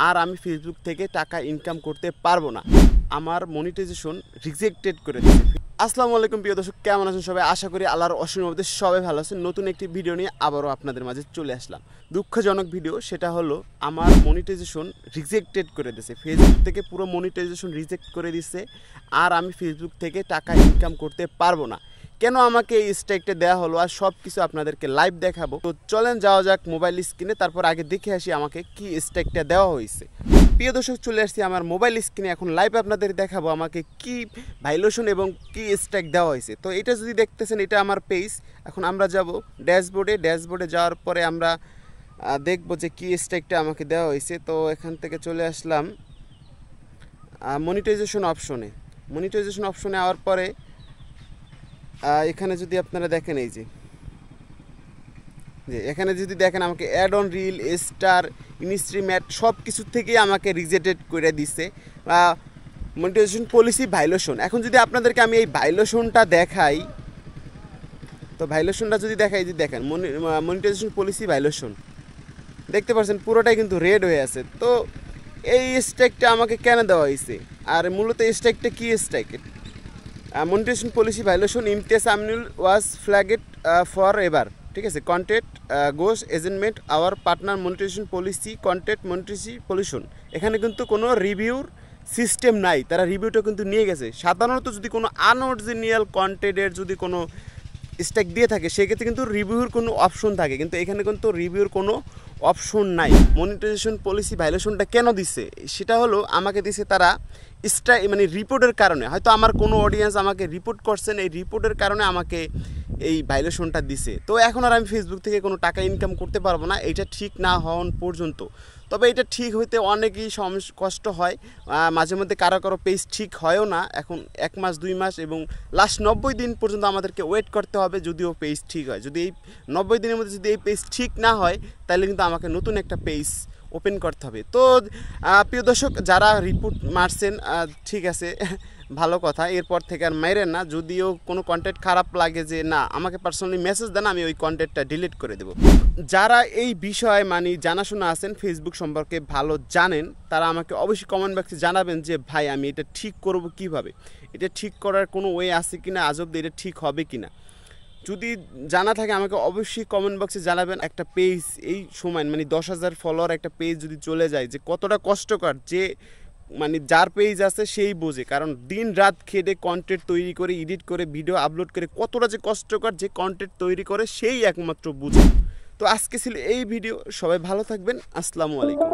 আর আমি ফেসবুক থেকে টাকা ইনকাম করতে পারবো না, আমার মনিটাইজেশন রিজেক্টেড করে দিয়েছে। আসসালামু আলাইকুম প্রিয় দর্শক, কেমন আছেন সবাই? আশা করি আল্লাহর অসীম রহমতে সবাই ভালো আছেন। নতুন একটি ভিডিও নিয়ে আবারও আপনাদের মাঝে চলে আসলাম। দুঃখজনক ভিডিও, সেটা হলো আমার মনিটাইজেশন রিজেক্টেড করে দিয়েছে। ফেসবুক থেকে পুরো মনিটাইজেশন রিজেক্ট করে দিচ্ছে, আর আমি ফেসবুক থেকে টাকা ইনকাম করতে পারবো না। কেন আমাকে এই স্ট্রাইকটা দেওয়া হলো আর সব কিছু আপনাদেরকে লাইভ দেখাবো। তো চলেন যাওয়া যাক মোবাইল স্ক্রিনে, তারপর আগে দেখে আসি আমাকে কি স্ট্রাইকটা দেওয়া হয়েছে। প্রিয় দর্শক, চলে আসছি আমার মোবাইল স্ক্রিনে, এখন লাইভ আপনাদের দেখাবো আমাকে কি ভাইলেশন এবং কি স্ট্রাইক দেওয়া হয়েছে। তো এটা যদি দেখতেছেন, এটা আমার পেজ। এখন আমরা যাব ড্যাশবোর্ডে যাওয়ার পরে আমরা দেখব যে কি স্ট্রাইকটা আমাকে দেওয়া হয়েছে। তো এখান থেকে চলে আসলাম মনিটাইজেশন অপশনে আওয়ার পরে এখানে যদি আপনারা দেখেন, এই যে এখানে যদি দেখেন আমাকে অ্যাড অন রিল, স্টার, ইনস্ট্রিমেট সব কিছু থেকেই আমাকে রিজেক্টেড করে দিছে মনিটাইজেশন পলিসি ভাইলেশন। এখন যদি আপনাদেরকে আমি এই ভাইলেশনটা দেখাই, তো ভাইলেশনটা যদি দেখাই, যে দেখেন মনিটাইজেশন পলিসি ভাইলেশন দেখতে পাচ্ছেন পুরোটাই কিন্তু রেড হয়ে আছে। তো এই স্ট্রাইকটা আমাকে কেন দেওয়া হয়েছে, আর মূলত এই স্ট্রাইকটা কী strike? Monetization policy violation, Imtiaz Aminul was flagged for ever, ঠিক আছে। কন্টেন্ট গোস এজেন্টমেন্ট our partner monetization policy, content monetization pollution. এখানে কিন্তু কোনো রিভিউর সিস্টেম নাই, তারা রিভিউটা কিন্তু নিয়ে গেছে। সাধারণত যদি কোনো আনঅরিজিনাল কন্টেন্টের যদি কোনো স্ট্রাইক দিয়ে থাকে, সেক্ষেত্রে কিন্তু রিভিউর কোনো অপশন থাকে, কিন্তু এখানে কিন্তু রিভিউর কোনো অপশন নাই। মনিটাইজেশন পলিসি ভাইলেশনটা কেন দিছে, সেটা হলো আমাকে দিছে তারা মানে রিপোর্টের কারণে। হয়তো আমার কোনো অডিয়েন্স আমাকে রিপোর্ট করছেন, এই রিপোর্টের কারণে আমাকে এই ভাইলেশনটা দিছে। তো এখন আর আমি ফেসবুক থেকে কোনো টাকা ইনকাম করতে পারবো না, এটা ঠিক না হওয়ার পর্যন্ত। তবে এটা ঠিক হইতে অনেকই কষ্ট হয়, মাঝে মধ্যে কারো পেজ ঠিক হয়ও না। এখন 1 মাস 2 মাস এবং লাস্ট 90 দিন পর্যন্ত আমাদেরকে ওয়েট করতে হবে যদিও পেজ ঠিক হয়। যদি এই 90 দিনের মধ্যে যদি এই পেজ ঠিক না হয়, তাহলে কিন্তু আমাকে নতুন একটা পেজ ওপেন করতে হবে। তো প্রিয় দর্শক, যারা রিপোর্ট মারছেন ঠিক আছে, ভালো কথা, এরপর থেকে আর মাইরেন না। যদিও কোনো কন্টেন্ট খারাপ লাগে, যে না আমাকে পার্সোনালি মেসেজ দেন, আমি ওই কন্টেন্টটা ডিলিট করে দেবো। যারা এই বিষয়ে মানে জানাশোনা আছেন, ফেসবুক সম্পর্কে ভালো জানেন, তারা আমাকে অবশ্যই কমেন্ট বক্সে জানাবেন যে ভাই আমি এটা ঠিক করব কিভাবে, এটা ঠিক করার কোনো ওয়ে আছে কিনা, আজব এটা ঠিক হবে কিনা। যদি জানা থাকে আমাকে অবশ্যই কমেন্ট বক্সে জানাবেন। একটা পেজ এই সময় মানে 10,000 ফলোয়ার একটা পেজ যদি চলে যায়, যে কতটা কষ্টকর, যে মানে যার পেজ আছে সেই বোঝে। কারণ দিন রাত খেটে কন্টেন্ট তৈরি করে, এডিট করে, ভিডিও আপলোড করে কতটা যে কষ্টকর, যে কন্টেন্ট তৈরি করে সেই একমাত্র বুঝে। তো আজকে ছিল এই ভিডিও, সবাই ভালো থাকবেন, আসসালামু আলাইকুম।